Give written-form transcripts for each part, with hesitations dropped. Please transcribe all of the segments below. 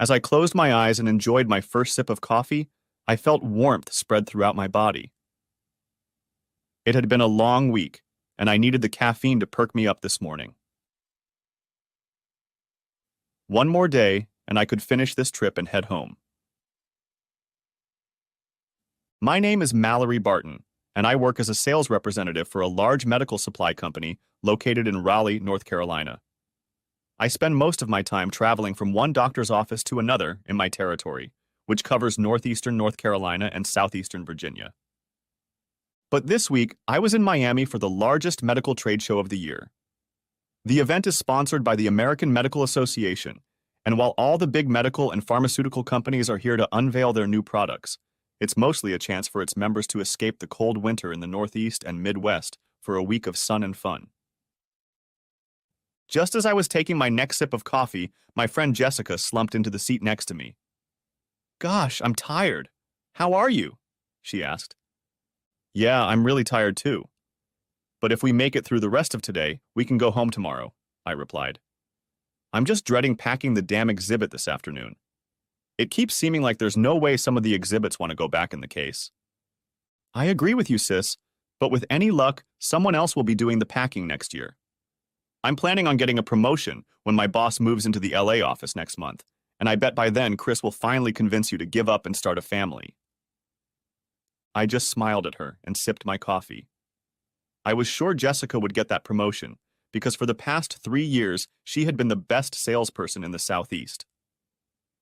As I closed my eyes and enjoyed my first sip of coffee, I felt warmth spread throughout my body. It had been a long week, and I needed the caffeine to perk me up this morning. One more day, and I could finish this trip and head home. My name is Mallory Barton, and I work as a sales representative for a large medical supply company located in Raleigh, North Carolina. I spend most of my time traveling from one doctor's office to another in my territory, which covers northeastern North Carolina and southeastern Virginia. But this week, I was in Miami for the largest medical trade show of the year. The event is sponsored by the American Medical Association, and while all the big medical and pharmaceutical companies are here to unveil their new products, it's mostly a chance for its members to escape the cold winter in the Northeast and Midwest for a week of sun and fun. Just as I was taking my next sip of coffee, my friend Jessica slumped into the seat next to me. "Gosh, I'm tired. How are you?" she asked. "Yeah, I'm really tired too. But if we make it through the rest of today, we can go home tomorrow," I replied. "I'm just dreading packing the damn exhibit this afternoon. It keeps seeming like there's no way some of the exhibits want to go back in the case." "I agree with you, sis, but with any luck, someone else will be doing the packing next year. I'm planning on getting a promotion when my boss moves into the LA office next month, and I bet by then Chris will finally convince you to give up and start a family." I just smiled at her and sipped my coffee. I was sure Jessica would get that promotion, because for the past 3 years, she had been the best salesperson in the Southeast.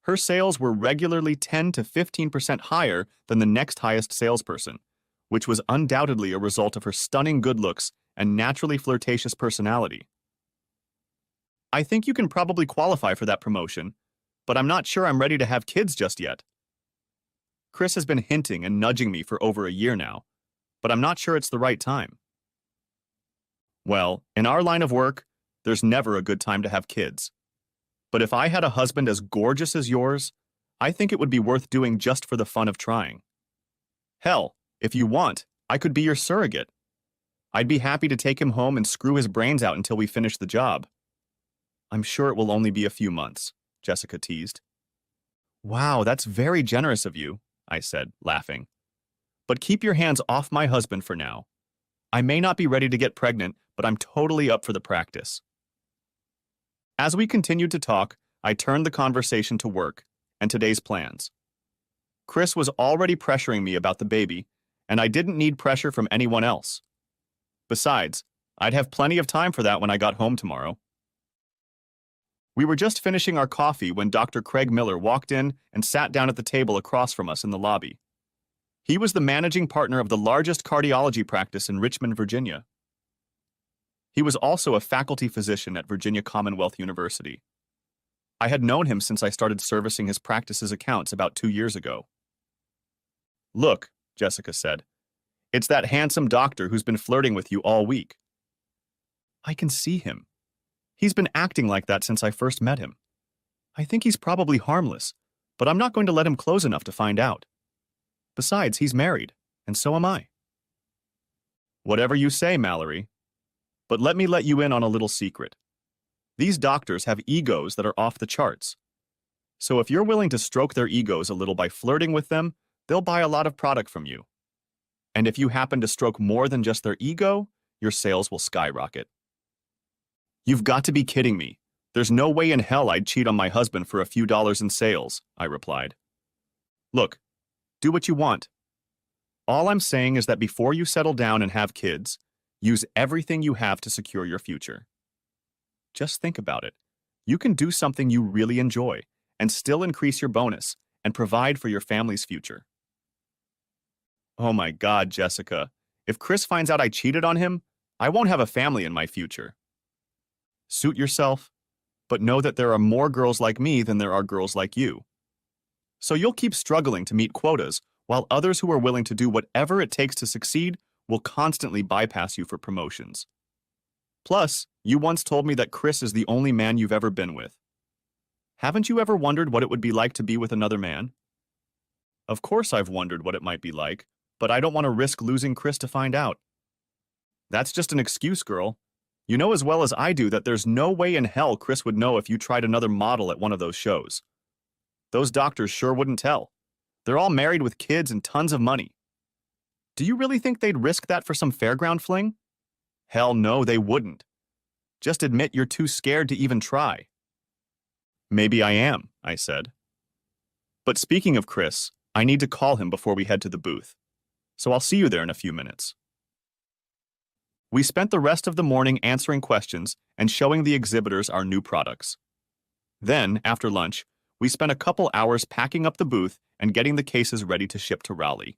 Her sales were regularly 10 to 15% higher than the next highest salesperson, which was undoubtedly a result of her stunning good looks and naturally flirtatious personality. "I think you can probably qualify for that promotion, but I'm not sure I'm ready to have kids just yet. Chris has been hinting and nudging me for over a year now, but I'm not sure it's the right time." "Well, in our line of work, there's never a good time to have kids. But if I had a husband as gorgeous as yours, I think it would be worth doing just for the fun of trying. Hell, if you want, I could be your surrogate. I'd be happy to take him home and screw his brains out until we finish the job." "I'm sure it will only be a few months," Jessica teased. "Wow, that's very generous of you," I said, laughing. "But keep your hands off my husband for now. I may not be ready to get pregnant, but I'm totally up for the practice." As we continued to talk, I turned the conversation to work and today's plans. Chris was already pressuring me about the baby, and I didn't need pressure from anyone else. Besides, I'd have plenty of time for that when I got home tomorrow. We were just finishing our coffee when Dr. Craig Miller walked in and sat down at the table across from us in the lobby. He was the managing partner of the largest cardiology practice in Richmond, Virginia. He was also a faculty physician at Virginia Commonwealth University. I had known him since I started servicing his practice's accounts about 2 years ago. "Look," Jessica said, "it's that handsome doctor who's been flirting with you all week." "I can see him. He's been acting like that since I first met him. I think he's probably harmless, but I'm not going to let him close enough to find out. Besides, he's married, and so am I." "Whatever you say, Mallory. But let me let you in on a little secret. These doctors have egos that are off the charts. So if you're willing to stroke their egos a little by flirting with them, they'll buy a lot of product from you. And if you happen to stroke more than just their ego, your sales will skyrocket." "You've got to be kidding me. There's no way in hell I'd cheat on my husband for a few dollars in sales," I replied. "Look, do what you want. All I'm saying is that before you settle down and have kids, use everything you have to secure your future. Just think about it. You can do something you really enjoy and still increase your bonus and provide for your family's future." "Oh my God, Jessica. If Chris finds out I cheated on him, I won't have a family in my future." "Suit yourself, but know that there are more girls like me than there are girls like you. So you'll keep struggling to meet quotas, while others who are willing to do whatever it takes to succeed will constantly bypass you for promotions. Plus, you once told me that Chris is the only man you've ever been with. Haven't you ever wondered what it would be like to be with another man?" "Of course I've wondered what it might be like, but I don't want to risk losing Chris to find out." "That's just an excuse, girl. You know as well as I do that there's no way in hell Chris would know if you tried another model at one of those shows. Those doctors sure wouldn't tell. They're all married with kids and tons of money. Do you really think they'd risk that for some fairground fling? Hell no, they wouldn't. Just admit you're too scared to even try. Maybe I am, I said. But speaking of Chris, I need to call him before we head to the booth. So I'll see you there in a few minutes. We spent the rest of the morning answering questions and showing the exhibitors our new products. Then, after lunch, we spent a couple hours packing up the booth and getting the cases ready to ship to Raleigh.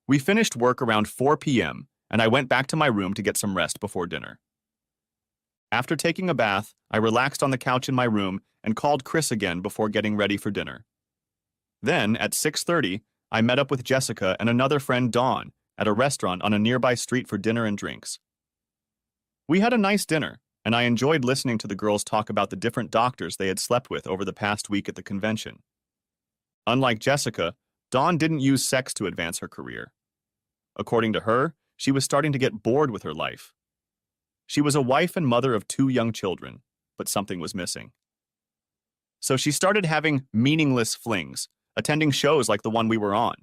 We finished work around 4 p.m., and I went back to my room to get some rest before dinner. After taking a bath, I relaxed on the couch in my room and called Chris again before getting ready for dinner. Then, at 6:30, I met up with Jessica and another friend, Dawn, at a restaurant on a nearby street for dinner and drinks. We had a nice dinner, and I enjoyed listening to the girls talk about the different doctors they had slept with over the past week at the convention. Unlike Jessica, Dawn didn't use sex to advance her career. According to her, she was starting to get bored with her life. She was a wife and mother of 2 young children, but something was missing. So she started having meaningless flings, attending shows like the one we were on.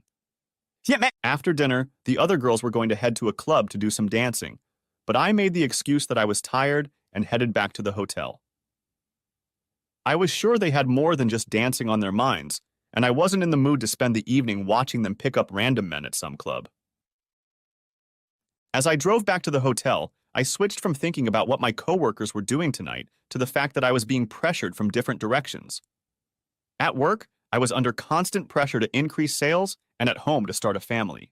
After dinner, the other girls were going to head to a club to do some dancing, but I made the excuse that I was tired and headed back to the hotel. I was sure they had more than just dancing on their minds, and I wasn't in the mood to spend the evening watching them pick up random men at some club. As I drove back to the hotel, I switched from thinking about what my coworkers were doing tonight to the fact that I was being pressured from different directions. At work, I was under constant pressure to increase sales, and at home to start a family.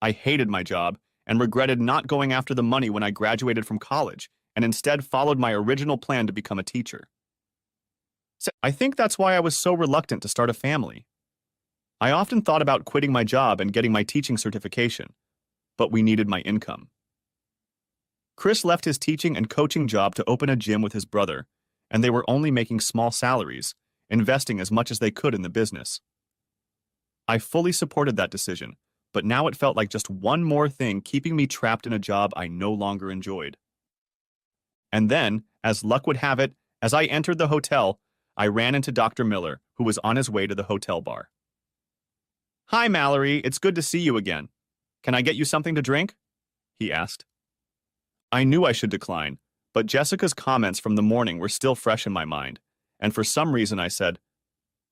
I hated my job and regretted not going after the money when I graduated from college and instead followed my original plan to become a teacher. So I think that's why I was so reluctant to start a family. I often thought about quitting my job and getting my teaching certification, but we needed my income. Chris left his teaching and coaching job to open a gym with his brother, and they were only making small salaries, investing as much as they could in the business. I fully supported that decision, but now it felt like just one more thing keeping me trapped in a job I no longer enjoyed. And then, as luck would have it, as I entered the hotel, I ran into Dr. Miller, who was on his way to the hotel bar. "Hi, Mallory, it's good to see you again. Can I get you something to drink?" he asked. I knew I should decline, but Jessica's comments from the morning were still fresh in my mind, and for some reason I said,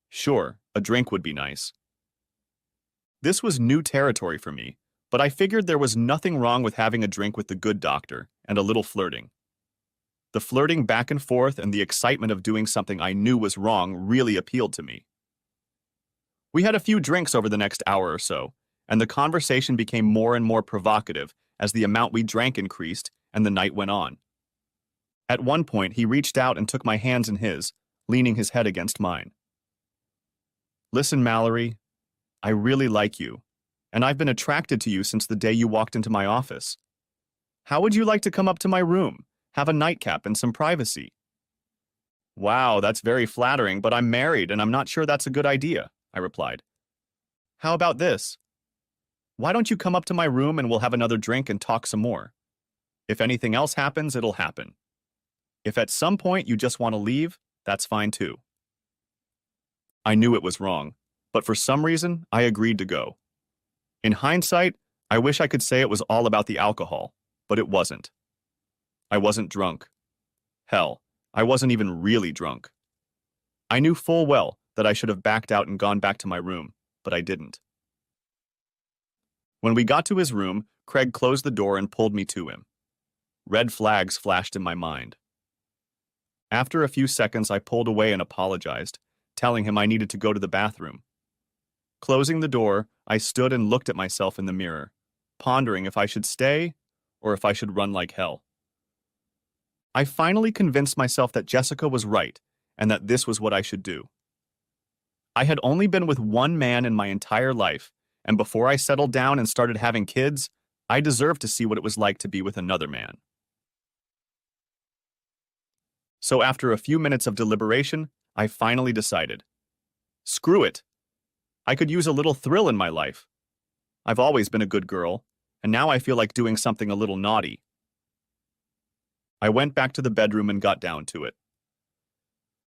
"Sure, a drink would be nice." This was new territory for me, but I figured there was nothing wrong with having a drink with the good doctor and a little flirting. The flirting back and forth and the excitement of doing something I knew was wrong really appealed to me. We had a few drinks over the next hour or so, and the conversation became more and more provocative as the amount we drank increased and the night went on. At one point, he reached out and took my hands in his, leaning his head against mine. "Listen, Mallory, I really like you, and I've been attracted to you since the day you walked into my office. How would you like to come up to my room, have a nightcap and some privacy?" "Wow, that's very flattering, but I'm married and I'm not sure that's a good idea," I replied. "How about this? Why don't you come up to my room and we'll have another drink and talk some more? If anything else happens, it'll happen. If at some point you just want to leave, that's fine too." I knew it was wrong, but for some reason, I agreed to go. In hindsight, I wish I could say it was all about the alcohol, but it wasn't. I wasn't drunk. Hell, I wasn't even really drunk. I knew full well that I should have backed out and gone back to my room, but I didn't. When we got to his room, Craig closed the door and pulled me to him. Red flags flashed in my mind. After a few seconds, I pulled away and apologized, telling him I needed to go to the bathroom. Closing the door, I stood and looked at myself in the mirror, pondering if I should stay or if I should run like hell. I finally convinced myself that Jessica was right and that this was what I should do. I had only been with one man in my entire life, and before I settled down and started having kids, I deserved to see what it was like to be with another man. So after a few minutes of deliberation, I finally decided. Screw it. I could use a little thrill in my life. I've always been a good girl, and now I feel like doing something a little naughty. I went back to the bedroom and got down to it.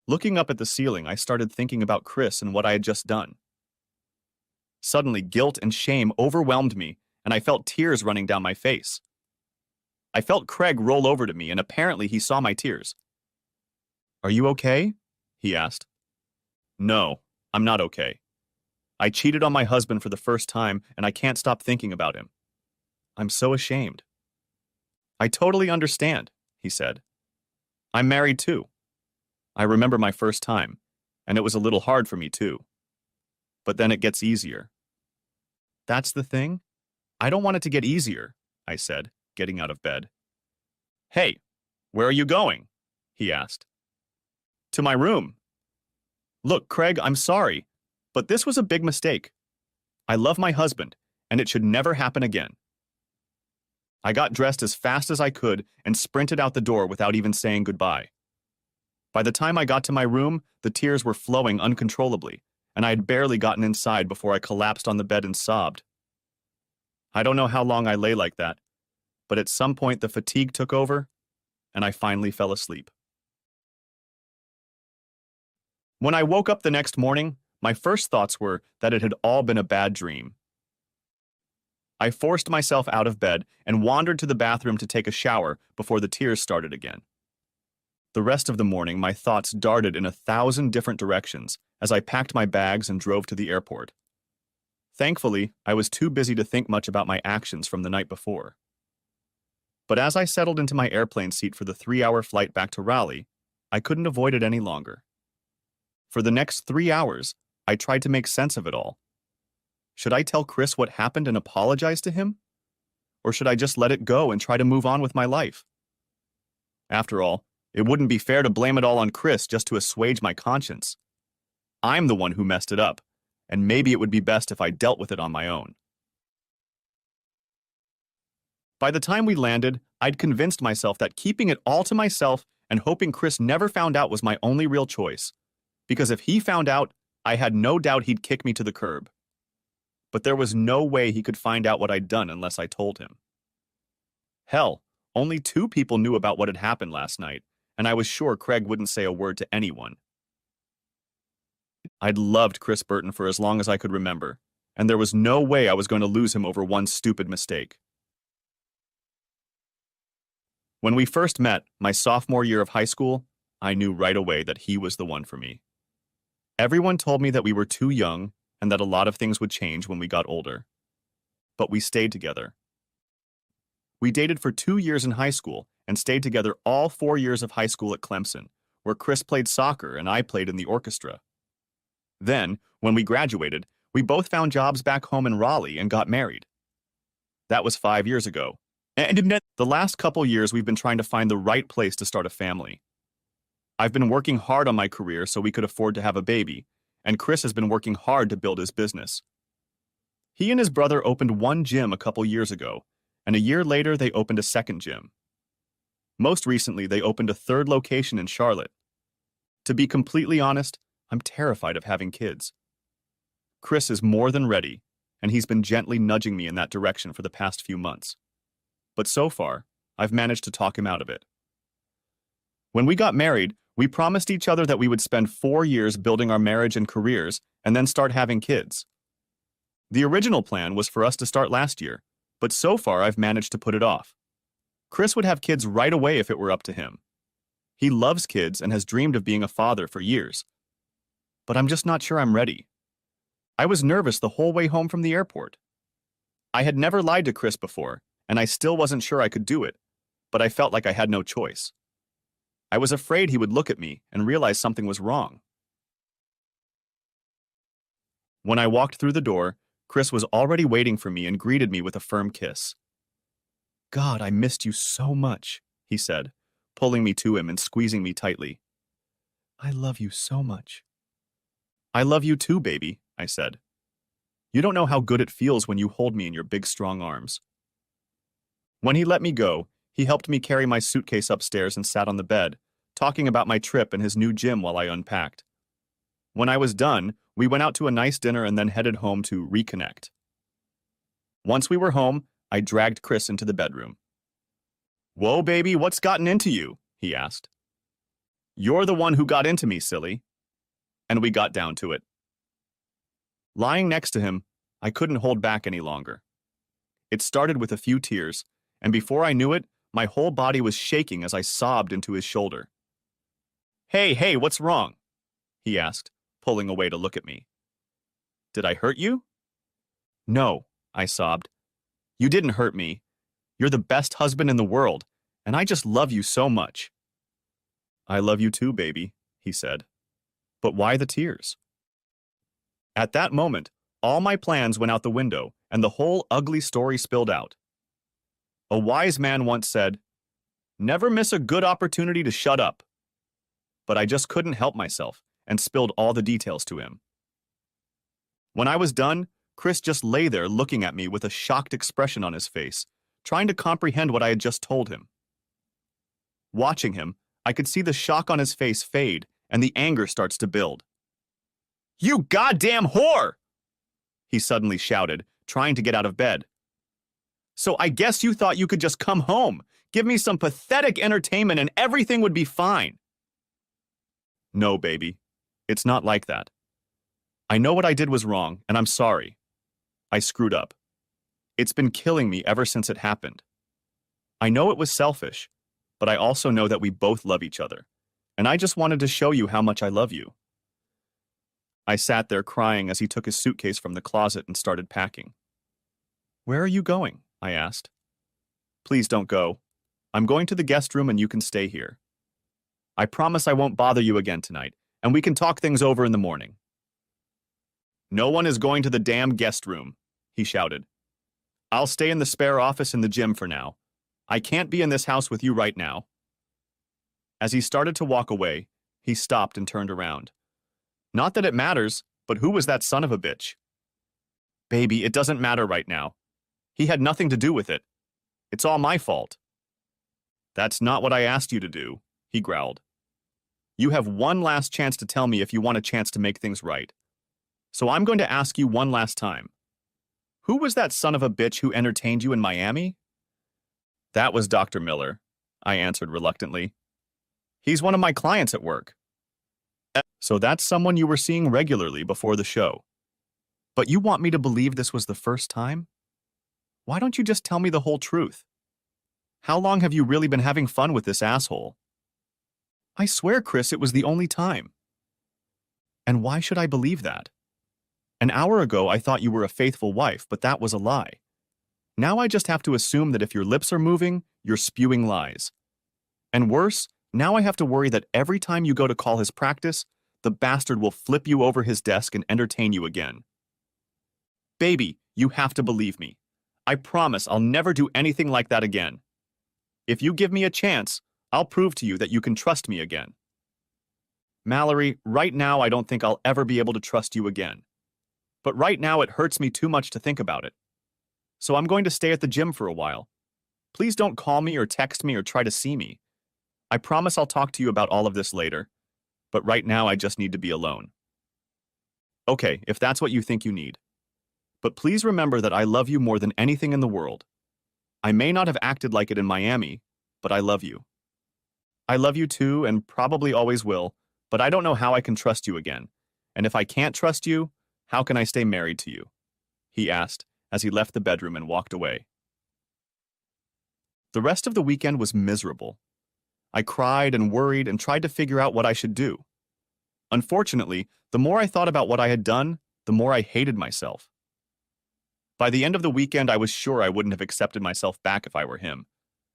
Looking up at the ceiling, I started thinking about Chris and what I had just done. Suddenly, guilt and shame overwhelmed me, and I felt tears running down my face. I felt Craig roll over to me, and apparently he saw my tears. "Are you okay?" he asked. "No, I'm not okay. I cheated on my husband for the first time, and I can't stop thinking about him. I'm so ashamed." "I totally understand," he said. "I'm married too. I remember my first time, and it was a little hard for me too. But then it gets easier." "That's the thing? I don't want it to get easier," I said, getting out of bed. "Hey, where are you going?" he asked. "To my room." "Look, Craig, I'm sorry, but this was a big mistake. I love my husband, and it should never happen again." I got dressed as fast as I could and sprinted out the door without even saying goodbye. By the time I got to my room, the tears were flowing uncontrollably, and I had barely gotten inside before I collapsed on the bed and sobbed. I don't know how long I lay like that, but at some point the fatigue took over, and I finally fell asleep. When I woke up the next morning, my first thoughts were that it had all been a bad dream. I forced myself out of bed and wandered to the bathroom to take a shower before the tears started again. The rest of the morning, my thoughts darted in 1,000 different directions as I packed my bags and drove to the airport. Thankfully, I was too busy to think much about my actions from the night before. But as I settled into my airplane seat for the 3-hour flight back to Raleigh, I couldn't avoid it any longer. For the next 3 hours, I tried to make sense of it all. Should I tell Chris what happened and apologize to him? Or should I just let it go and try to move on with my life? After all, it wouldn't be fair to blame it all on Chris just to assuage my conscience. I'm the one who messed it up, and maybe it would be best if I dealt with it on my own. By the time we landed, I'd convinced myself that keeping it all to myself and hoping Chris never found out was my only real choice, because if he found out, I had no doubt he'd kick me to the curb. But there was no way he could find out what I'd done unless I told him. Hell, only 2 people knew about what had happened last night, and I was sure Craig wouldn't say a word to anyone. I'd loved Chris Burton for as long as I could remember, and there was no way I was going to lose him over one stupid mistake. When we first met, my sophomore year of high school, I knew right away that he was the one for me. Everyone told me that we were too young and that a lot of things would change when we got older. But we stayed together. We dated for 2 years in high school and stayed together all 4 years of high school at Clemson, where Chris played soccer and I played in the orchestra. Then, when we graduated, we both found jobs back home in Raleigh and got married. That was 5 years ago. And in the last couple years, we've been trying to find the right place to start a family. I've been working hard on my career so we could afford to have a baby, and Chris has been working hard to build his business. He and his brother opened one gym a couple years ago, and a year later they opened a second gym. Most recently, they opened a 3rd location in Charlotte. To be completely honest, I'm terrified of having kids. Chris is more than ready, and he's been gently nudging me in that direction for the past few months. But so far, I've managed to talk him out of it. When we got married, we promised each other that we would spend 4 years building our marriage and careers and then start having kids. The original plan was for us to start last year, but so far I've managed to put it off. Chris would have kids right away if it were up to him. He loves kids and has dreamed of being a father for years. But I'm just not sure I'm ready. I was nervous the whole way home from the airport. I had never lied to Chris before, and I still wasn't sure I could do it, but I felt like I had no choice. I was afraid he would look at me and realize something was wrong. When I walked through the door, Chris was already waiting for me and greeted me with a firm kiss. "God, I missed you so much," he said, pulling me to him and squeezing me tightly. "I love you so much." "I love you too, baby," I said. "You don't know how good it feels when you hold me in your big, strong arms." When he let me go, he helped me carry my suitcase upstairs and sat on the bed, talking about my trip and his new gym while I unpacked. When I was done, we went out to a nice dinner and then headed home to reconnect. Once we were home, I dragged Chris into the bedroom. "Whoa, baby, what's gotten into you?" he asked. You're the one who got into me, silly. And we got down to it. Lying next to him, I couldn't hold back any longer. It started with a few tears, and before I knew it, my whole body was shaking as I sobbed into his shoulder. Hey, what's wrong? He asked, pulling away to look at me. Did I hurt you? No, I sobbed. You didn't hurt me. You're the best husband in the world, and I just love you so much. I love you too, baby, he said. But why the tears? At that moment, all my plans went out the window, and the whole ugly story spilled out. A wise man once said, "Never miss a good opportunity to shut up." But I just couldn't help myself and spilled all the details to him. When I was done, Chris just lay there looking at me with a shocked expression on his face, trying to comprehend what I had just told him. Watching him, I could see the shock on his face fade and the anger starts to build. "You goddamn whore!" he suddenly shouted, trying to get out of bed. "So I guess you thought you could just come home, give me some pathetic entertainment, and everything would be fine." No, baby. It's not like that. I know what I did was wrong, and I'm sorry. I screwed up. It's been killing me ever since it happened. I know it was selfish, but I also know that we both love each other, and I just wanted to show you how much I love you. I sat there crying as he took his suitcase from the closet and started packing. "Where are you going?" I asked. "Please don't go. I'm going to the guest room and you can stay here. I promise I won't bother you again tonight, and we can talk things over in the morning." "No one is going to the damn guest room," he shouted. "I'll stay in the spare office in the gym for now. I can't be in this house with you right now." As he started to walk away, he stopped and turned around. "Not that it matters, but who was that son of a bitch?" "Baby, it doesn't matter right now. He had nothing to do with it. It's all my fault." "That's not what I asked you to do," he growled. "You have one last chance to tell me if you want a chance to make things right. So I'm going to ask you one last time. Who was that son of a bitch who entertained you in Miami?" "That was Dr. Miller," I answered reluctantly. "He's one of my clients at work." "So that's someone you were seeing regularly before the show. But you want me to believe this was the first time? Why don't you just tell me the whole truth? How long have you really been having fun with this asshole?" "I swear, Chris, it was the only time." "And why should I believe that? An hour ago, I thought you were a faithful wife, but that was a lie. Now I just have to assume that if your lips are moving, you're spewing lies. And worse, now I have to worry that every time you go to call his practice, the bastard will flip you over his desk and entertain you again. Baby, you have to believe me. I promise I'll never do anything like that again. If you give me a chance, I'll prove to you that you can trust me again." "Mallory, right now I don't think I'll ever be able to trust you again. But right now it hurts me too much to think about it. So I'm going to stay at the gym for a while. Please don't call me or text me or try to see me. I promise I'll talk to you about all of this later. But right now I just need to be alone." "Okay, if that's what you think you need. But please remember that I love you more than anything in the world. I may not have acted like it in Miami, but I love you. I love you too and probably always will, but I don't know how I can trust you again. And if I can't trust you, how can I stay married to you?" he asked as he left the bedroom and walked away. The rest of the weekend was miserable. I cried and worried and tried to figure out what I should do. Unfortunately, the more I thought about what I had done, the more I hated myself. By the end of the weekend, I was sure I wouldn't have accepted myself back if I were him.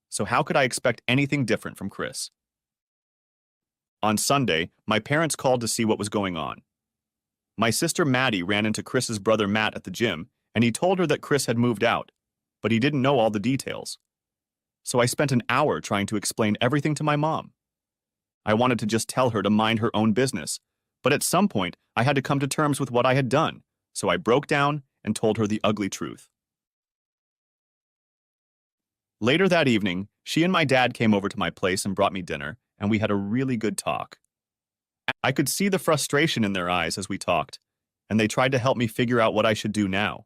So how could I expect anything different from Chris? On Sunday, my parents called to see what was going on. My sister Maddie ran into Chris's brother Matt at the gym, and he told her that Chris had moved out, but he didn't know all the details. So I spent an hour trying to explain everything to my mom. I wanted to just tell her to mind her own business, but at some point, I had to come to terms with what I had done, so I broke down and told her the ugly truth. Later that evening, she and my dad came over to my place and brought me dinner, and we had a really good talk. I could see the frustration in their eyes as we talked, and they tried to help me figure out what I should do now.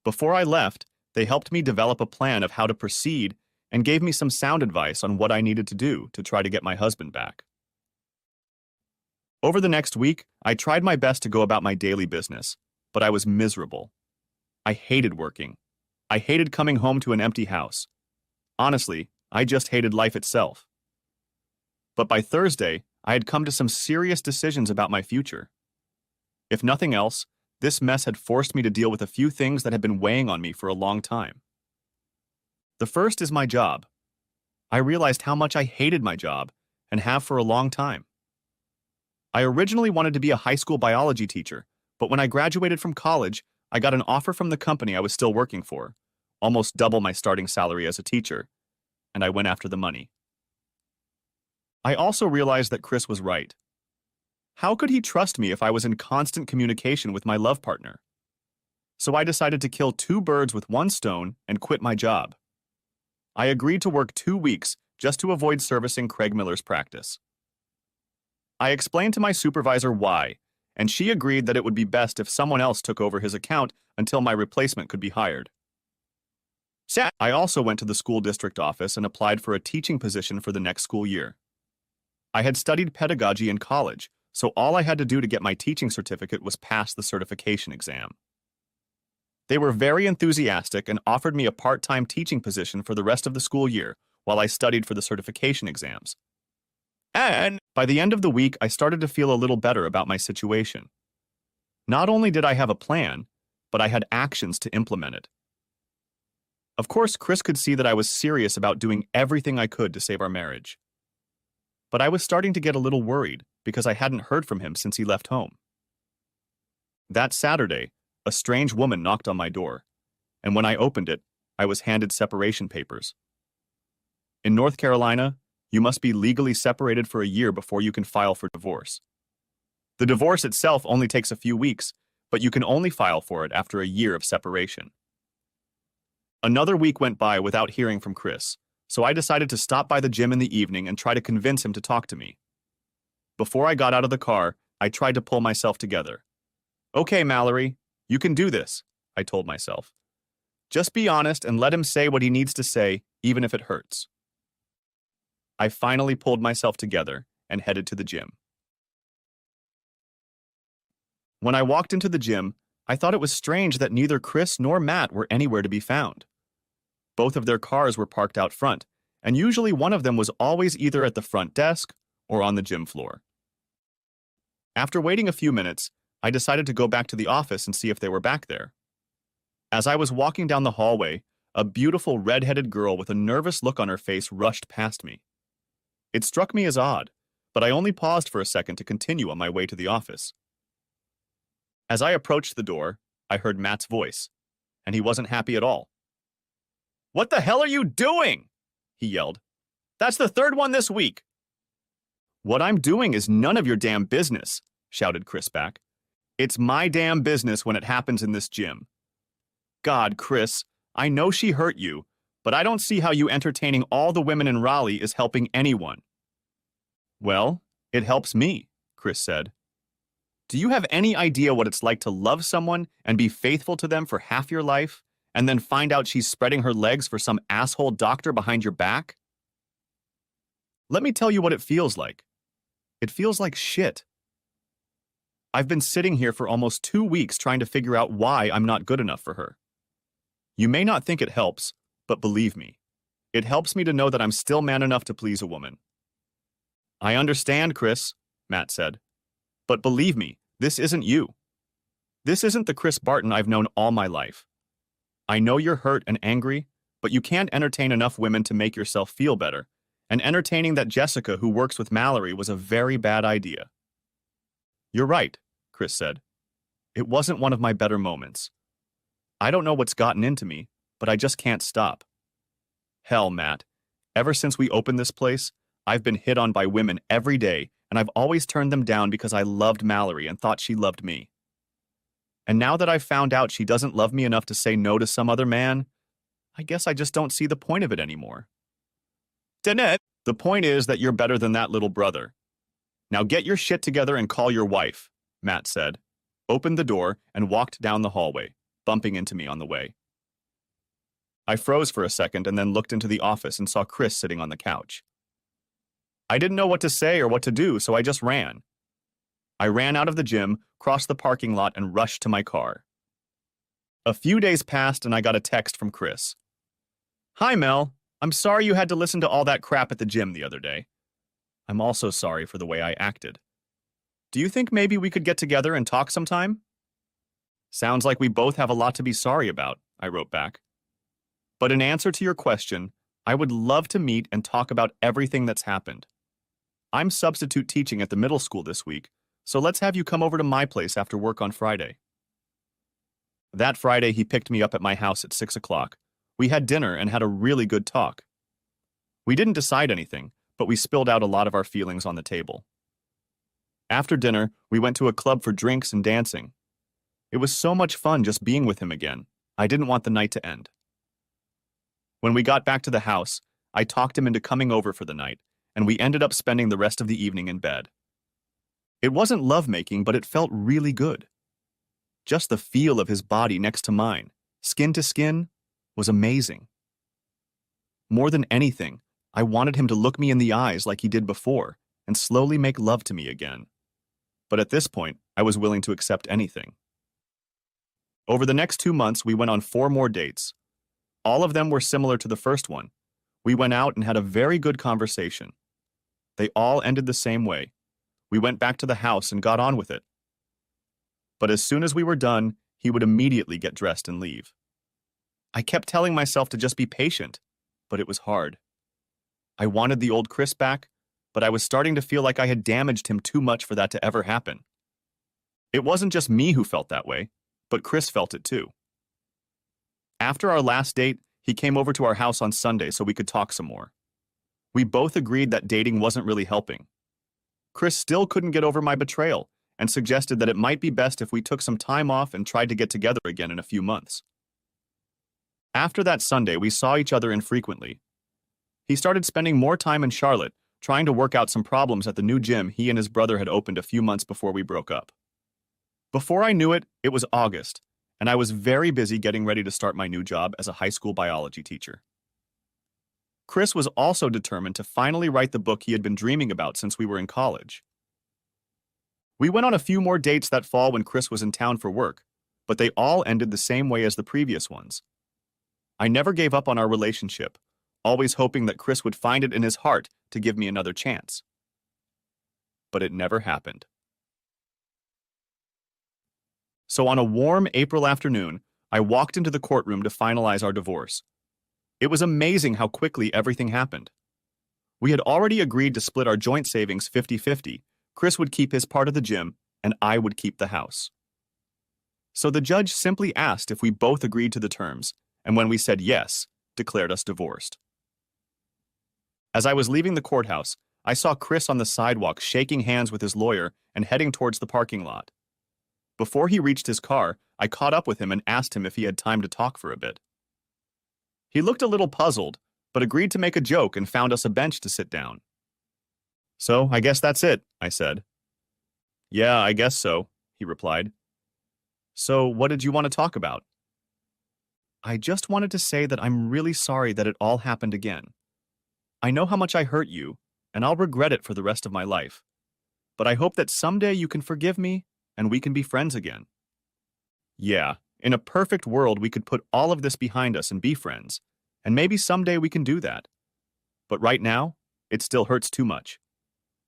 Before I left, they helped me develop a plan of how to proceed and gave me some sound advice on what I needed to do to try to get my husband back. Over the next week, I tried my best to go about my daily business, but I was miserable. I hated working. I hated coming home to an empty house. Honestly, I just hated life itself. But by Thursday, I had come to some serious decisions about my future. If nothing else, this mess had forced me to deal with a few things that had been weighing on me for a long time. The first is my job. I realized how much I hated my job, and have for a long time. I originally wanted to be a high school biology teacher, but when I graduated from college, I got an offer from the company I was still working for, almost double my starting salary as a teacher, and I went after the money. I also realized that Chris was right. How could he trust me if I was in constant communication with my love partner? So I decided to kill two birds with one stone and quit my job. I agreed to work 2 weeks just to avoid servicing Craig Miller's practice. I explained to my supervisor why, and she agreed that it would be best if someone else took over his account until my replacement could be hired. I also went to the school district office and applied for a teaching position for the next school year. I had studied pedagogy in college, so all I had to do to get my teaching certificate was pass the certification exam. They were very enthusiastic and offered me a part-time teaching position for the rest of the school year while I studied for the certification exams. And by the end of the week, I started to feel a little better about my situation. Not only did I have a plan, but I had actions to implement it. Of course, Chris could see that I was serious about doing everything I could to save our marriage. But I was starting to get a little worried because I hadn't heard from him since he left home. That Saturday, a strange woman knocked on my door, and when I opened it, I was handed separation papers. In North Carolina, you must be legally separated for a year before you can file for divorce. The divorce itself only takes a few weeks, but you can only file for it after a year of separation. Another week went by without hearing from Chris, so I decided to stop by the gym in the evening and try to convince him to talk to me. Before I got out of the car, I tried to pull myself together. "Okay, Mallory, you can do this," I told myself. "Just be honest and let him say what he needs to say, even if it hurts." I finally pulled myself together and headed to the gym. When I walked into the gym, I thought it was strange that neither Chris nor Matt were anywhere to be found. Both of their cars were parked out front, and usually one of them was always either at the front desk or on the gym floor. After waiting a few minutes, I decided to go back to the office and see if they were back there. As I was walking down the hallway, a beautiful red-headed girl with a nervous look on her face rushed past me. It struck me as odd, but I only paused for a second to continue on my way to the office. As I approached the door, I heard Matt's voice, and he wasn't happy at all. "What the hell are you doing?" he yelled. "That's the third one this week." "What I'm doing is none of your damn business," shouted Chris back. "It's my damn business when it happens in this gym." "God, Chris, I know she hurt you, but I don't see how you entertaining all the women in Raleigh is helping anyone." "Well, it helps me," Chris said. "Do you have any idea what it's like to love someone and be faithful to them for half your life, and then find out she's spreading her legs for some asshole doctor behind your back? Let me tell you what it feels like. It feels like shit. I've been sitting here for almost 2 weeks trying to figure out why I'm not good enough for her. You may not think it helps, but believe me, it helps me to know that I'm still man enough to please a woman." "I understand, Chris," Matt said. "But believe me, this isn't you. This isn't the Chris Barton I've known all my life. I know you're hurt and angry, but you can't entertain enough women to make yourself feel better, and entertaining that Jessica who works with Mallory was a very bad idea." "You're right," Chris said. "It wasn't one of my better moments. I don't know what's gotten into me, but I just can't stop. Hell, Matt, ever since we opened this place, I've been hit on by women every day, and I've always turned them down because I loved Mallory and thought she loved me. And now that I've found out she doesn't love me enough to say no to some other man, I guess I just don't see the point of it anymore." "Danette, the point is that you're better than that little brother. Now get your shit together and call your wife," Matt said, opened the door, and walked down the hallway, bumping into me on the way. I froze for a second and then looked into the office and saw Chris sitting on the couch. I didn't know what to say or what to do, so I just ran. I ran out of the gym, crossed the parking lot, and rushed to my car. A few days passed and I got a text from Chris. Hi, Mel. I'm sorry you had to listen to all that crap at the gym the other day. I'm also sorry for the way I acted. Do you think maybe we could get together and talk sometime? Sounds like we both have a lot to be sorry about, I wrote back. But in answer to your question, I would love to meet and talk about everything that's happened. I'm substitute teaching at the middle school this week, so let's have you come over to my place after work on Friday. That Friday, he picked me up at my house at 6 o'clock. We had dinner and had a really good talk. We didn't decide anything, but we spilled out a lot of our feelings on the table. After dinner, we went to a club for drinks and dancing. It was so much fun just being with him again. I didn't want the night to end. When we got back to the house, I talked him into coming over for the night, and we ended up spending the rest of the evening in bed. It wasn't lovemaking, but it felt really good. Just the feel of his body next to mine, skin to skin, was amazing. More than anything, I wanted him to look me in the eyes like he did before and slowly make love to me again. But at this point, I was willing to accept anything. Over the next 2 months, we went on 4 more dates. All of them were similar to the first one. We went out and had a very good conversation. They all ended the same way. We went back to the house and got on with it. But as soon as we were done, he would immediately get dressed and leave. I kept telling myself to just be patient, but it was hard. I wanted the old Chris back, but I was starting to feel like I had damaged him too much for that to ever happen. It wasn't just me who felt that way, but Chris felt it too. After our last date, he came over to our house on Sunday so we could talk some more. We both agreed that dating wasn't really helping. Chris still couldn't get over my betrayal and suggested that it might be best if we took some time off and tried to get together again in a few months. After that Sunday, we saw each other infrequently. He started spending more time in Charlotte, trying to work out some problems at the new gym he and his brother had opened a few months before we broke up. Before I knew it, it was August, and I was very busy getting ready to start my new job as a high school biology teacher. Chris was also determined to finally write the book he had been dreaming about since we were in college. We went on a few more dates that fall when Chris was in town for work, but they all ended the same way as the previous ones. I never gave up on our relationship, always hoping that Chris would find it in his heart to give me another chance. But it never happened. So on a warm April afternoon, I walked into the courtroom to finalize our divorce. It was amazing how quickly everything happened. We had already agreed to split our joint savings 50-50. Chris would keep his part of the gym, and I would keep the house. So the judge simply asked if we both agreed to the terms, and when we said yes, declared us divorced. As I was leaving the courthouse, I saw Chris on the sidewalk shaking hands with his lawyer and heading towards the parking lot. Before he reached his car, I caught up with him and asked him if he had time to talk for a bit. He looked a little puzzled, but agreed to make a joke and found us a bench to sit down. So, I guess that's it, I said. Yeah, I guess so, he replied. So, what did you want to talk about? I just wanted to say that I'm really sorry that it all happened again. I know how much I hurt you, and I'll regret it for the rest of my life. But I hope that someday you can forgive me and we can be friends again. Yeah, in a perfect world, we could put all of this behind us and be friends, and maybe someday we can do that. But right now, it still hurts too much.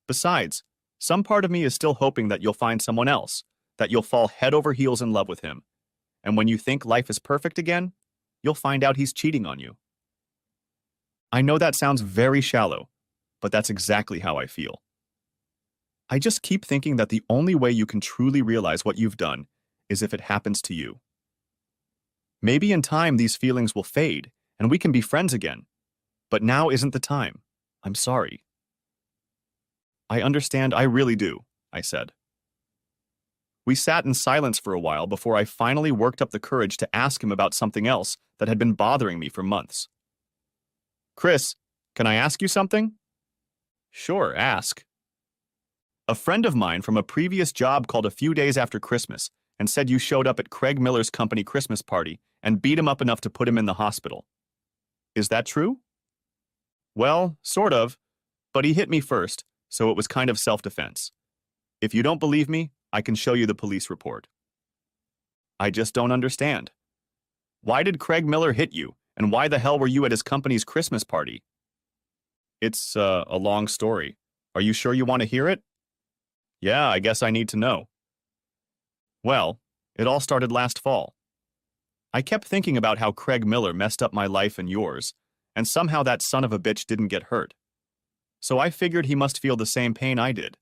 Besides, some part of me is still hoping that you'll find someone else, that you'll fall head over heels in love with him. And when you think life is perfect again, you'll find out he's cheating on you. I know that sounds very shallow, but that's exactly how I feel. I just keep thinking that the only way you can truly realize what you've done is if it happens to you. Maybe in time these feelings will fade and we can be friends again, but now isn't the time. I'm sorry. I understand, I really do, I said. We sat in silence for a while before I finally worked up the courage to ask him about something else that had been bothering me for months. Chris, can I ask you something? Sure, ask. A friend of mine from a previous job called a few days after Christmas and said you showed up at Craig Miller's company Christmas party and beat him up enough to put him in the hospital. Is that true? Well, sort of, but he hit me first, so it was kind of self-defense. If you don't believe me, I can show you the police report. I just don't understand. Why did Craig Miller hit you, and why the hell were you at his company's Christmas party? It's a long story. Are you sure you want to hear it? Yeah, I guess I need to know. Well, it all started last fall. I kept thinking about how Craig Miller messed up my life and yours, and somehow that son of a bitch didn't get hurt. So I figured he must feel the same pain I did.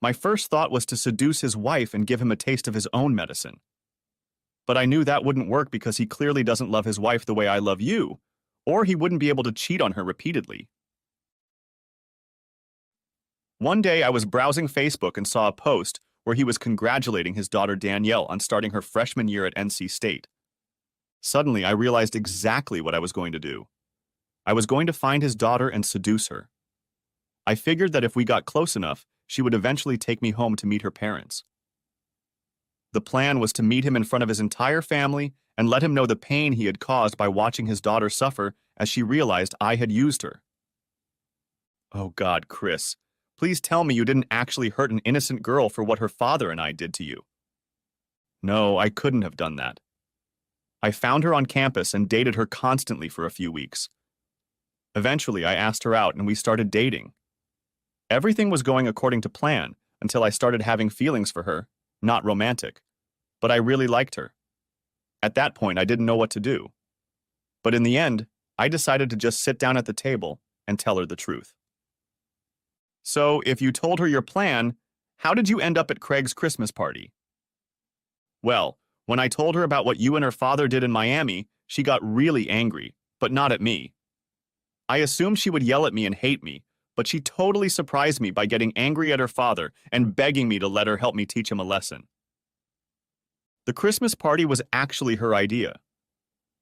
My first thought was to seduce his wife and give him a taste of his own medicine. But I knew that wouldn't work because he clearly doesn't love his wife the way I love you, or he wouldn't be able to cheat on her repeatedly. One day I was browsing Facebook and saw a post where he was congratulating his daughter Danielle on starting her freshman year at NC State. Suddenly, I realized exactly what I was going to do. I was going to find his daughter and seduce her. I figured that if we got close enough, she would eventually take me home to meet her parents. The plan was to meet him in front of his entire family and let him know the pain he had caused by watching his daughter suffer as she realized I had used her. Oh God, Chris, please tell me you didn't actually hurt an innocent girl for what her father and I did to you. No, I couldn't have done that. I found her on campus and dated her constantly for a few weeks. Eventually, I asked her out and we started dating. Everything was going according to plan until I started having feelings for her, not romantic, but I really liked her. At that point, I didn't know what to do. But in the end, I decided to just sit down at the table and tell her the truth. So, if you told her your plan, how did you end up at Craig's Christmas party? Well, when I told her about what you and her father did in Miami, she got really angry, but not at me. I assumed she would yell at me and hate me, but she totally surprised me by getting angry at her father and begging me to let her help me teach him a lesson. The Christmas party was actually her idea.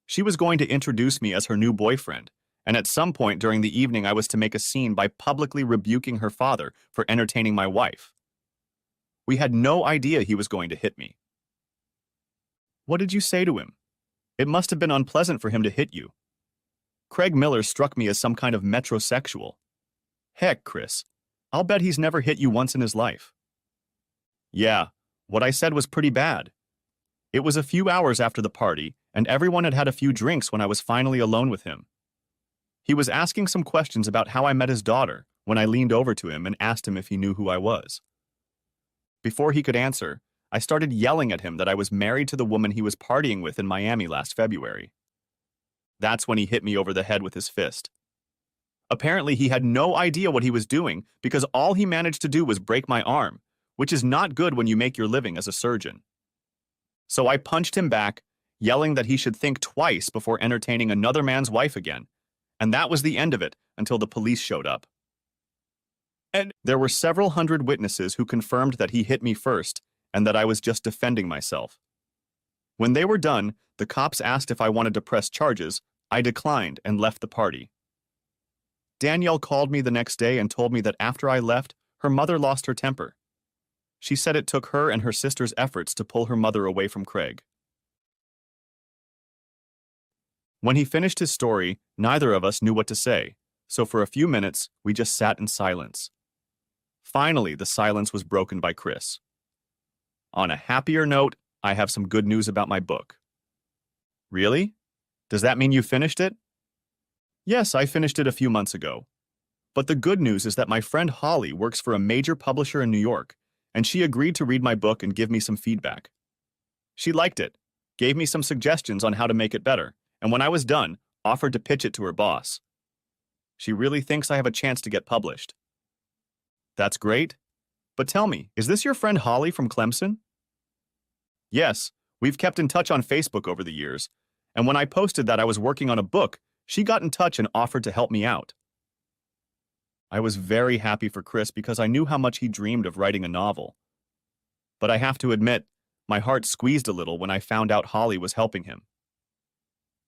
She was going to introduce me as her new boyfriend, and at some point during the evening I was to make a scene by publicly rebuking her father for entertaining my wife. We had no idea he was going to hit me. What did you say to him? It must have been unpleasant for him to hit you. Craig Miller struck me as some kind of metrosexual. Heck, Chris, I'll bet he's never hit you once in his life. Yeah, what I said was pretty bad. It was a few hours after the party, and everyone had had a few drinks when I was finally alone with him. He was asking some questions about how I met his daughter when I leaned over to him and asked him if he knew who I was. Before he could answer, I started yelling at him that I was married to the woman he was partying with in Miami last February. That's when he hit me over the head with his fist. Apparently, he had no idea what he was doing because all he managed to do was break my arm, which is not good when you make your living as a surgeon. So I punched him back, yelling that he should think twice before entertaining another man's wife again, and that was the end of it until the police showed up. And there were several hundred witnesses who confirmed that he hit me first and that I was just defending myself. When they were done, the cops asked if I wanted to press charges. I declined and left the party. Danielle called me the next day and told me that after I left, her mother lost her temper. She said it took her and her sister's efforts to pull her mother away from Craig. When he finished his story, neither of us knew what to say, so for a few minutes, we just sat in silence. Finally, the silence was broken by Chris. On a happier note, I have some good news about my book. Really? Does that mean you finished it? Yes, I finished it a few months ago. But the good news is that my friend Holly works for a major publisher in New York, and she agreed to read my book and give me some feedback. She liked it, gave me some suggestions on how to make it better, and when I was done, offered to pitch it to her boss. She really thinks I have a chance to get published. That's great. But tell me, is this your friend Holly from Clemson? Yes, we've kept in touch on Facebook over the years, and when I posted that I was working on a book, she got in touch and offered to help me out. I was very happy for Chris because I knew how much he dreamed of writing a novel. But I have to admit, my heart squeezed a little when I found out Holly was helping him.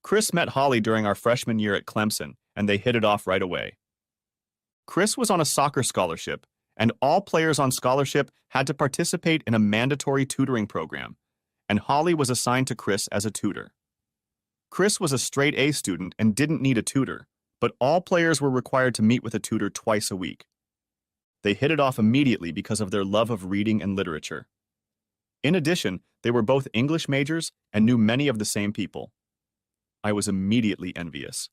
Chris met Holly during our freshman year at Clemson, and they hit it off right away. Chris was on a soccer scholarship, and all players on scholarship had to participate in a mandatory tutoring program, and Holly was assigned to Chris as a tutor. Chris was a straight A student and didn't need a tutor, but all players were required to meet with a tutor twice a week. They hit it off immediately because of their love of reading and literature. In addition, they were both English majors and knew many of the same people. I was immediately envious.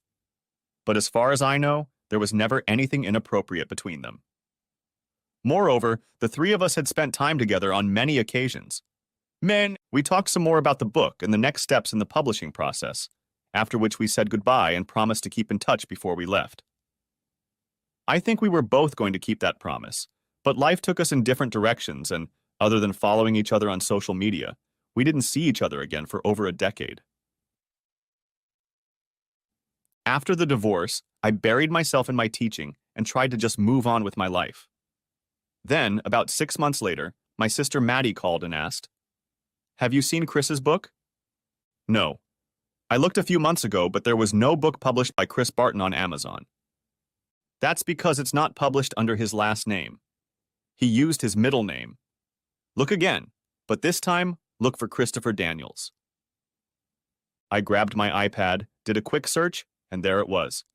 But as far as I know, there was never anything inappropriate between them. Moreover, the three of us had spent time together on many occasions. We talked some more about the book and the next steps in the publishing process, after which we said goodbye and promised to keep in touch before we left. I think we were both going to keep that promise, but life took us in different directions, and other than following each other on social media, we didn't see each other again for over a decade. After the divorce, I buried myself in my teaching and tried to just move on with my life. Then, about 6 months later, my sister Maddie called and asked, "Have you seen Chris's book?" No. I looked a few months ago, but there was no book published by Chris Barton on Amazon. That's because it's not published under his last name. He used his middle name. Look again, but this time, look for Christopher Daniels. I grabbed my iPad, did a quick search, and there it was.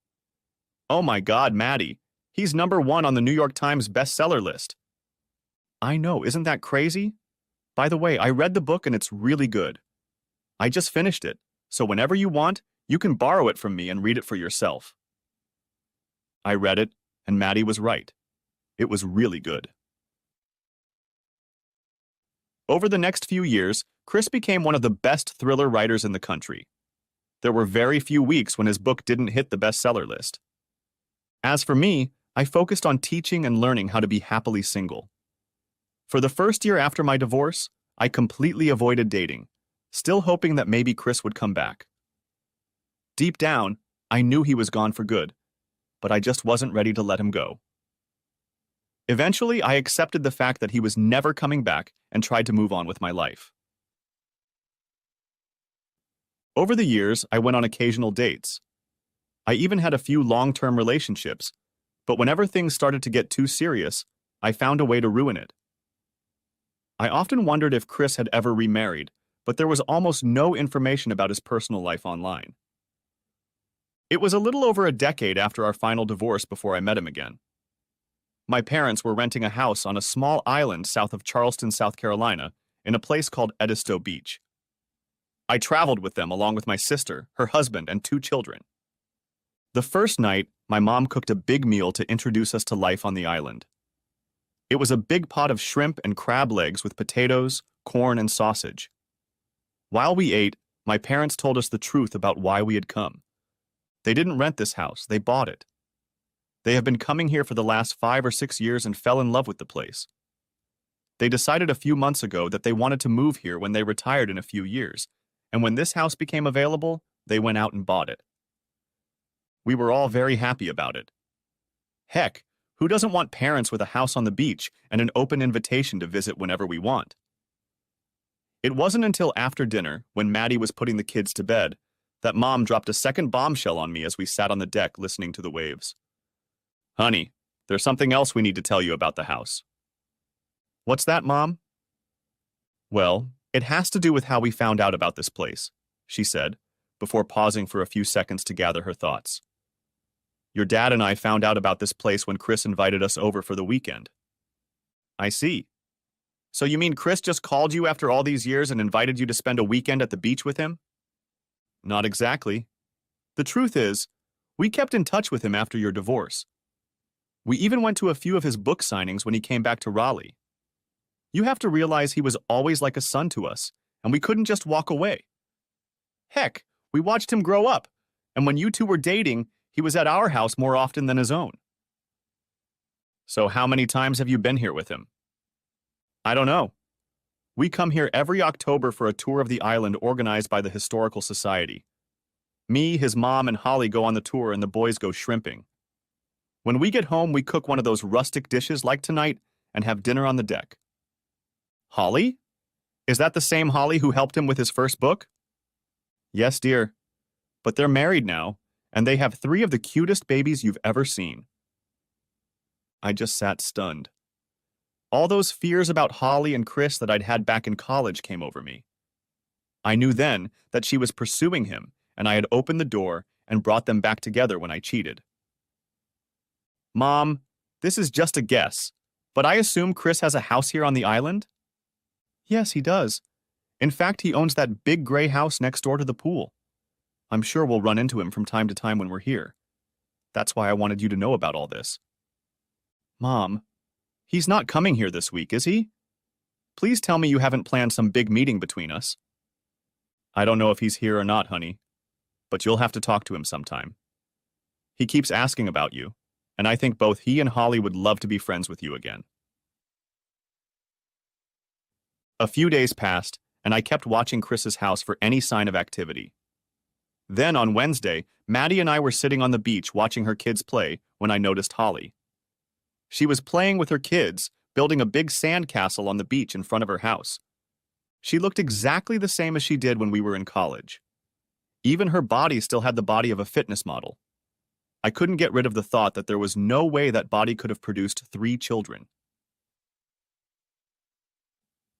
Oh my God, Maddie, he's #1 on the New York Times bestseller list. I know, isn't that crazy? By the way, I read the book and it's really good. I just finished it, so whenever you want, you can borrow it from me and read it for yourself. I read it, and Maddie was right. It was really good. Over the next few years, Chris became one of the best thriller writers in the country. There were very few weeks when his book didn't hit the bestseller list. As for me, I focused on teaching and learning how to be happily single. For the first year after my divorce, I completely avoided dating, still hoping that maybe Chris would come back. Deep down, I knew he was gone for good, but I just wasn't ready to let him go. Eventually, I accepted the fact that he was never coming back and tried to move on with my life. Over the years, I went on occasional dates. I even had a few long-term relationships, but whenever things started to get too serious, I found a way to ruin it. I often wondered if Chris had ever remarried, but there was almost no information about his personal life online. It was a little over a decade after our final divorce before I met him again. My parents were renting a house on a small island south of Charleston, South Carolina, in a place called Edisto Beach. I traveled with them along with my sister, her husband, and 2 children. The first night, my mom cooked a big meal to introduce us to life on the island. It was a big pot of shrimp and crab legs with potatoes, corn, and sausage. While we ate, my parents told us the truth about why we had come. They didn't rent this house, they bought it. They have been coming here for the last 5 or 6 years and fell in love with the place. They decided a few months ago that they wanted to move here when they retired in a few years, and when this house became available, they went out and bought it. We were all very happy about it. Heck, who doesn't want parents with a house on the beach and an open invitation to visit whenever we want? It wasn't until after dinner, when Maddie was putting the kids to bed, that Mom dropped a second bombshell on me as we sat on the deck listening to the waves. "Honey, there's something else we need to tell you about the house." "What's that, Mom?" "Well, it has to do with how we found out about this place," she said, before pausing for a few seconds to gather her thoughts. "Your dad and I found out about this place when Chris invited us over for the weekend." "I see. So you mean Chris just called you after all these years and invited you to spend a weekend at the beach with him?" "Not exactly. The truth is, we kept in touch with him after your divorce. We even went to a few of his book signings when he came back to Raleigh. You have to realize he was always like a son to us, and we couldn't just walk away. Heck, we watched him grow up, and when you two were dating, he was at our house more often than his own." "So how many times have you been here with him?" "I don't know. We come here every October for a tour of the island organized by the Historical Society. Me, his mom, and Holly go on the tour and the boys go shrimping. When we get home, we cook one of those rustic dishes like tonight and have dinner on the deck." "Holly? Is that the same Holly who helped him with his first book?" "Yes, dear. But they're married now, and they have 3 of the cutest babies you've ever seen." I just sat stunned. All those fears about Holly and Chris that I'd had back in college came over me. I knew then that she was pursuing him, and I had opened the door and brought them back together when I cheated. "Mom, this is just a guess. But I assume Chris has a house here on the island? Yes, he does. In fact, he owns that big gray house next door to the pool. I'm sure we'll run into him from time to time when we're here. That's why I wanted you to know about all this. Mom, he's not coming here this week, is he? Please tell me you haven't planned some big meeting between us. I don't know if he's here or not, honey, but you'll have to talk to him sometime. He keeps asking about you, and I think both he and Holly would love to be friends with you again. A few days passed, and I kept watching Chris's house for any sign of activity. Then on Wednesday, Maddie and I were sitting on the beach watching her kids play when I noticed Holly. She was playing with her kids, building a big sand castle on the beach in front of her house. She looked exactly the same as she did when we were in college. Even her body still had the body of a fitness model. I couldn't get rid of the thought that there was no way that body could have produced 3 children.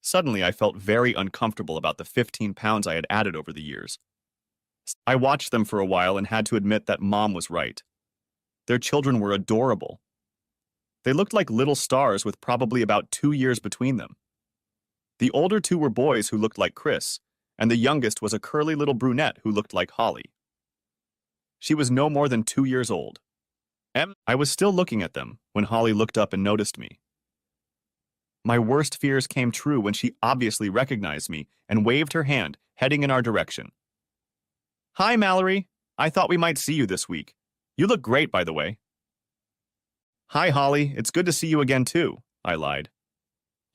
Suddenly, I felt very uncomfortable about the 15 pounds I had added over the years. I watched them for a while and had to admit that Mom was right. Their children were adorable. They looked like little stars with probably about 2 years between them. The older 2 were boys who looked like Chris, and the youngest was a curly little brunette who looked like Holly. She was no more than 2 years old. I was still looking at them when Holly looked up and noticed me. My worst fears came true when she obviously recognized me and waved her hand, heading in our direction. Hi, Mallory. I thought we might see you this week. You look great, by the way. Hi, Holly. It's good to see you again, too, I lied.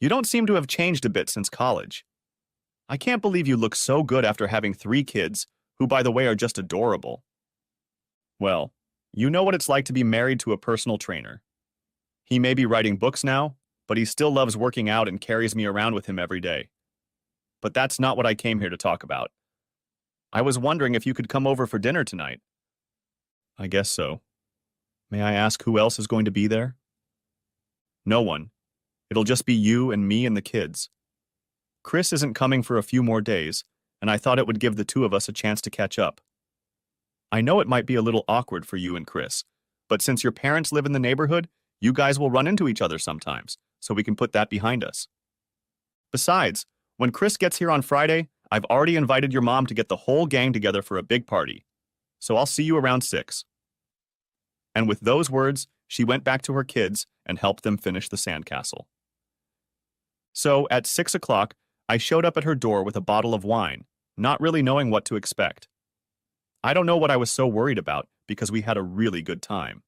You don't seem to have changed a bit since college. I can't believe you look so good after having 3 kids, who, by the way, are just adorable. Well, you know what it's like to be married to a personal trainer. He may be writing books now, but he still loves working out and carries me around with him every day. But that's not what I came here to talk about. I was wondering if you could come over for dinner tonight. I guess so. May I ask who else is going to be there? No one. It'll just be you and me and the kids. Chris isn't coming for a few more days, and I thought it would give the 2 of us a chance to catch up. I know it might be a little awkward for you and Chris, but since your parents live in the neighborhood, you guys will run into each other sometimes, so we can put that behind us. Besides, when Chris gets here on Friday, I've already invited your mom to get the whole gang together for a big party, so I'll see you around 6. And with those words, she went back to her kids and helped them finish the sandcastle. So, at 6 o'clock, I showed up at her door with a bottle of wine, not really knowing what to expect. I don't know what I was so worried about because we had a really good time.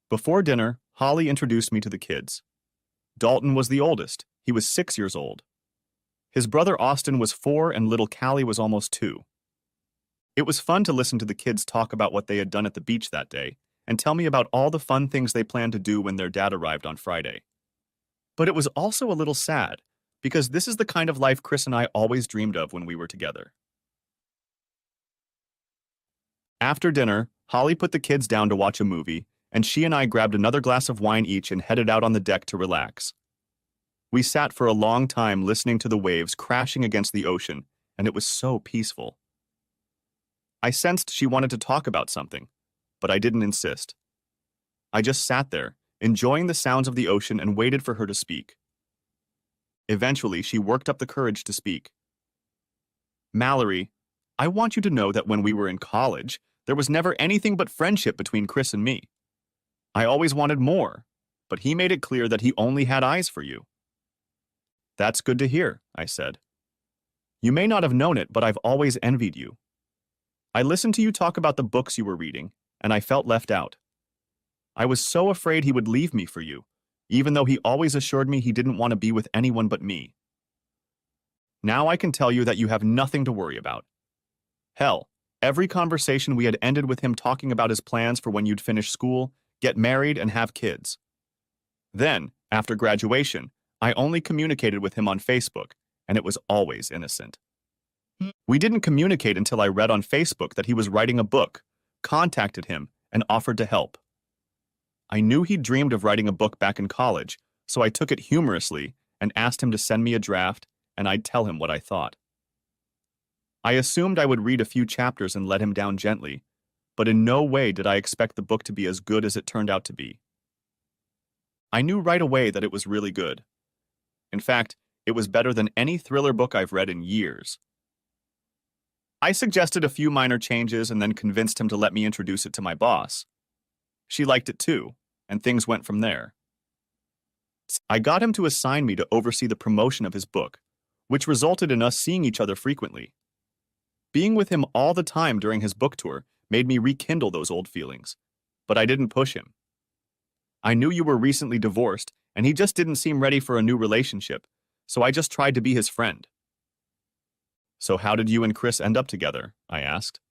Before dinner, Holly introduced me to the kids. Dalton was the oldest. He was 6 years old. His brother Austin was 4 and little Callie was almost 2. It was fun to listen to the kids talk about what they had done at the beach that day and tell me about all the fun things they planned to do when their dad arrived on Friday. But it was also a little sad because this is the kind of life Chris and I always dreamed of when we were together. After dinner, Holly put the kids down to watch a movie, and she and I grabbed another glass of wine each and headed out on the deck to relax. We sat for a long time listening to the waves crashing against the ocean, and it was so peaceful. I sensed she wanted to talk about something, but I didn't insist. I just sat there, enjoying the sounds of the ocean and waited for her to speak. Eventually, she worked up the courage to speak. Mallory, I want you to know that when we were in college, there was never anything but friendship between Chris and me. I always wanted more, but he made it clear that he only had eyes for you. That's good to hear, I said. You may not have known it, but I've always envied you. I listened to you talk about the books you were reading, and I felt left out. I was so afraid he would leave me for you, even though he always assured me he didn't want to be with anyone but me. Now I can tell you that you have nothing to worry about. Hell, every conversation we had ended with him talking about his plans for when you'd finish school, get married, and have kids. Then, after graduation, I only communicated with him on Facebook, and it was always innocent. We didn't communicate until I read on Facebook that he was writing a book, contacted him, and offered to help. I knew he'd dreamed of writing a book back in college, so I took it humorously and asked him to send me a draft, and I'd tell him what I thought. I assumed I would read a few chapters and let him down gently, but in no way did I expect the book to be as good as it turned out to be. I knew right away that it was really good. In fact, it was better than any thriller book I've read in years. I suggested a few minor changes and then convinced him to let me introduce it to my boss. She liked it too, and things went from there. I got him to assign me to oversee the promotion of his book, which resulted in us seeing each other frequently. Being with him all the time during his book tour made me rekindle those old feelings, but I didn't push him. I knew you were recently divorced, and he just didn't seem ready for a new relationship, so I just tried to be his friend. So how did you and Chris end up together? I asked.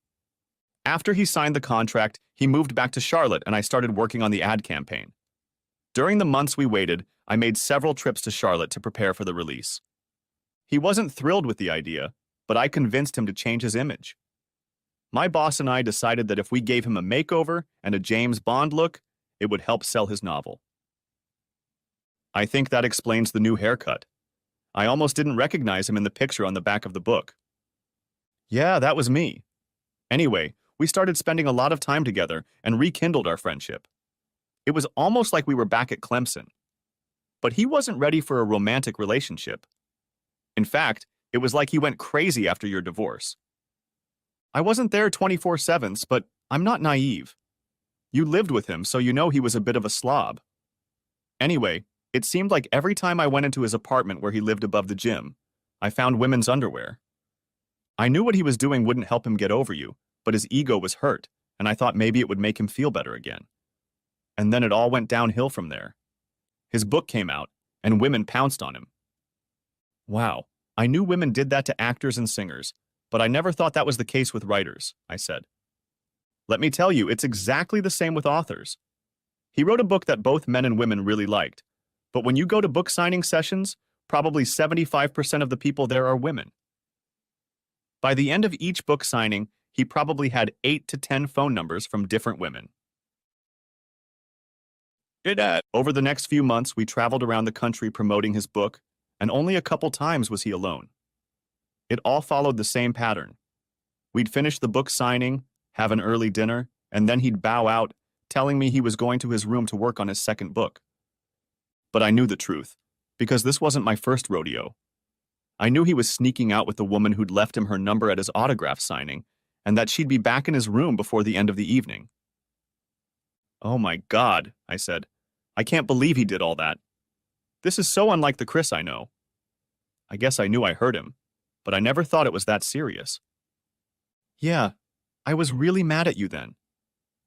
After he signed the contract, he moved back to Charlotte and I started working on the ad campaign. During the months we waited, I made several trips to Charlotte to prepare for the release. He wasn't thrilled with the idea, but I convinced him to change his image. My boss and I decided that if we gave him a makeover and a James Bond look, it would help sell his novel. I think that explains the new haircut. I almost didn't recognize him in the picture on the back of the book. Yeah, that was me. Anyway, we started spending a lot of time together and rekindled our friendship. It was almost like we were back at Clemson. But he wasn't ready for a romantic relationship. In fact, it was like he went crazy after your divorce. I wasn't there 24/7, but I'm not naive. You lived with him, so you know he was a bit of a slob. Anyway, it seemed like every time I went into his apartment where he lived above the gym, I found women's underwear. I knew what he was doing wouldn't help him get over you, but his ego was hurt, and I thought maybe it would make him feel better again. And then it all went downhill from there. His book came out, and women pounced on him. Wow, I knew women did that to actors and singers, but I never thought that was the case with writers, I said. Let me tell you, it's exactly the same with authors. He wrote a book that both men and women really liked, but when you go to book signing sessions, probably 75% of the people there are women. By the end of each book signing, he probably had 8 to 10 phone numbers from different women. Over the next few months, we traveled around the country promoting his book, and only a couple times was he alone. It all followed the same pattern. We'd finish the book signing, have an early dinner, and then he'd bow out, telling me he was going to his room to work on his second book. But I knew the truth, because this wasn't my first rodeo. I knew he was sneaking out with the woman who'd left him her number at his autograph signing, and that she'd be back in his room before the end of the evening. Oh my God, I said. I can't believe he did all that. This is so unlike the Chris I know. I guess I knew I hurt him, but I never thought it was that serious. Yeah, I was really mad at you then.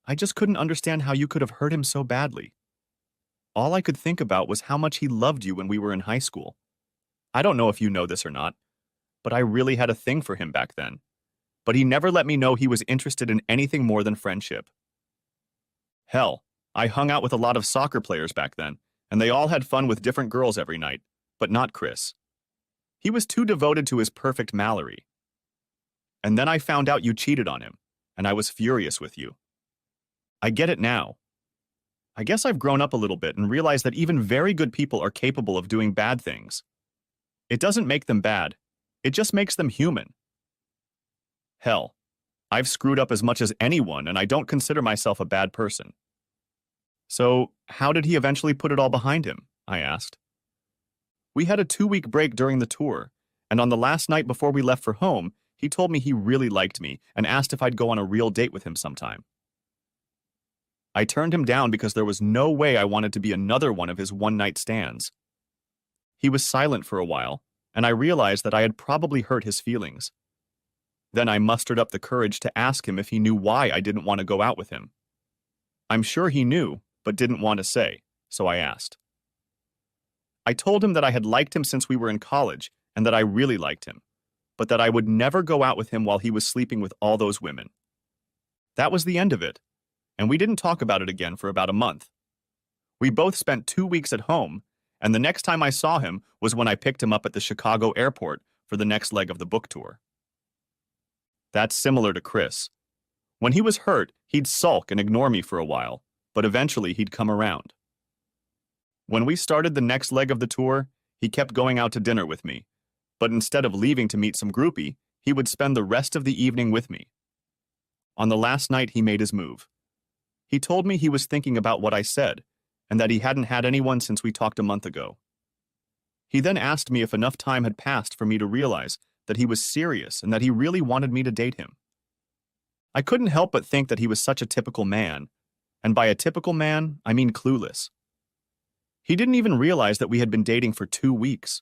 I just couldn't understand how you could have hurt him so badly. All I could think about was how much he loved you when we were in high school. I don't know if you know this or not, but I really had a thing for him back then. But he never let me know he was interested in anything more than friendship. Hell, I hung out with a lot of soccer players back then, and they all had fun with different girls every night, but not Chris. He was too devoted to his perfect Mallory. And then I found out you cheated on him, and I was furious with you. I get it now. I guess I've grown up a little bit and realized that even very good people are capable of doing bad things. It doesn't make them bad, it just makes them human. Hell, I've screwed up as much as anyone, and I don't consider myself a bad person. So, how did he eventually put it all behind him? I asked. We had a 2-week break during the tour, and on the last night before we left for home, he told me he really liked me and asked if I'd go on a real date with him sometime. I turned him down because there was no way I wanted to be another one of his one-night stands. He was silent for a while, and I realized that I had probably hurt his feelings. Then I mustered up the courage to ask him if he knew why I didn't want to go out with him. I'm sure he knew, but didn't want to say, so I asked. I told him that I had liked him since we were in college and that I really liked him, but that I would never go out with him while he was sleeping with all those women. That was the end of it, and we didn't talk about it again for about a month. We both spent 2 weeks at home, and the next time I saw him was when I picked him up at the Chicago airport for the next leg of the book tour. That's similar to Chris. When he was hurt, he'd sulk and ignore me for a while, but eventually he'd come around. When we started the next leg of the tour, he kept going out to dinner with me, but instead of leaving to meet some groupie, he would spend the rest of the evening with me. On the last night, he made his move. He told me he was thinking about what I said, and that he hadn't had anyone since we talked a month ago. He then asked me if enough time had passed for me to realize that he was serious and that he really wanted me to date him. I couldn't help but think that he was such a typical man, and by a typical man, I mean clueless. He didn't even realize that we had been dating for 2 weeks.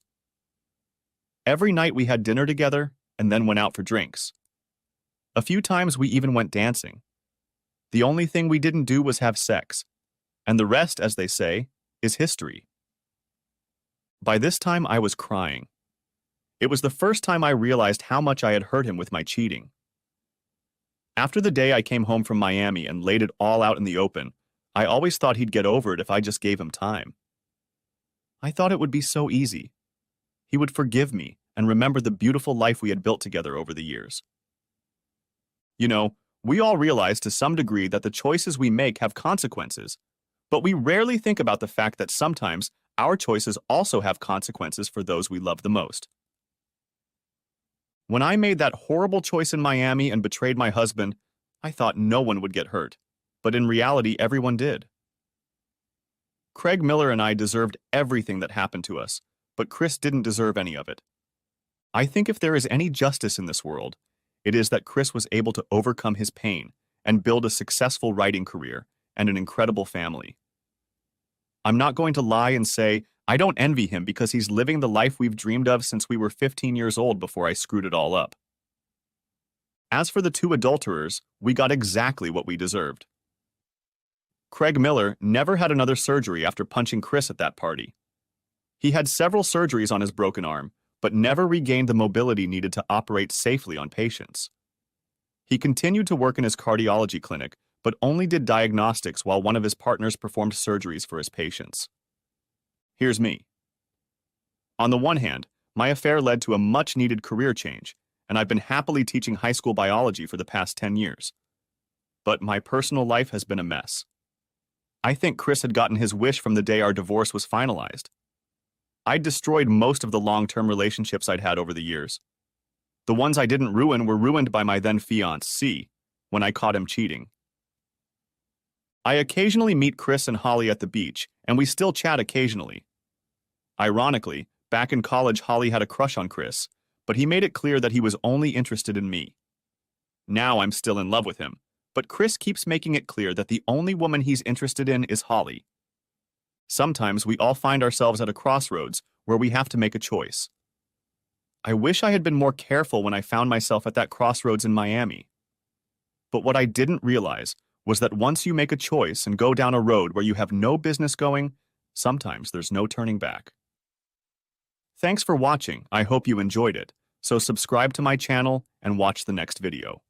Every night we had dinner together and then went out for drinks. A few times we even went dancing. The only thing we didn't do was have sex, and the rest, as they say, is history. By this time, I was crying. It was the first time I realized how much I had hurt him with my cheating. After the day I came home from Miami and laid it all out in the open, I always thought he'd get over it if I just gave him time. I thought it would be so easy. He would forgive me and remember the beautiful life we had built together over the years. You know, we all realize to some degree that the choices we make have consequences, but we rarely think about the fact that sometimes our choices also have consequences for those we love the most. When I made that horrible choice in Miami and betrayed my husband, I thought no one would get hurt, but in reality, everyone did. Craig Miller and I deserved everything that happened to us, but Chris didn't deserve any of it. I think if there is any justice in this world, it is that Chris was able to overcome his pain and build a successful writing career and an incredible family. I'm not going to lie and say I don't envy him because he's living the life we've dreamed of since we were 15 years old before I screwed it all up. As for the 2 adulterers, we got exactly what we deserved. Craig Miller never had another surgery after punching Chris at that party. He had several surgeries on his broken arm, but never regained the mobility needed to operate safely on patients. He continued to work in his cardiology clinic, but only did diagnostics while one of his partners performed surgeries for his patients. Here's me. On the one hand, my affair led to a much-needed career change, and I've been happily teaching high school biology for the past 10 years. But my personal life has been a mess. I think Chris had gotten his wish from the day our divorce was finalized. I'd destroyed most of the long-term relationships I'd had over the years. The ones I didn't ruin were ruined by my then-fiancé when I caught him cheating. I occasionally meet Chris and Holly at the beach, and we still chat occasionally. Ironically, back in college, Holly had a crush on Chris, but he made it clear that he was only interested in me. Now I'm still in love with him, but Chris keeps making it clear that the only woman he's interested in is Holly. Sometimes we all find ourselves at a crossroads where we have to make a choice. I wish I had been more careful when I found myself at that crossroads in Miami. But what I didn't realize was that once you make a choice and go down a road where you have no business going, sometimes there's no turning back. Thanks for watching. I hope you enjoyed it. So subscribe to my channel and watch the next video.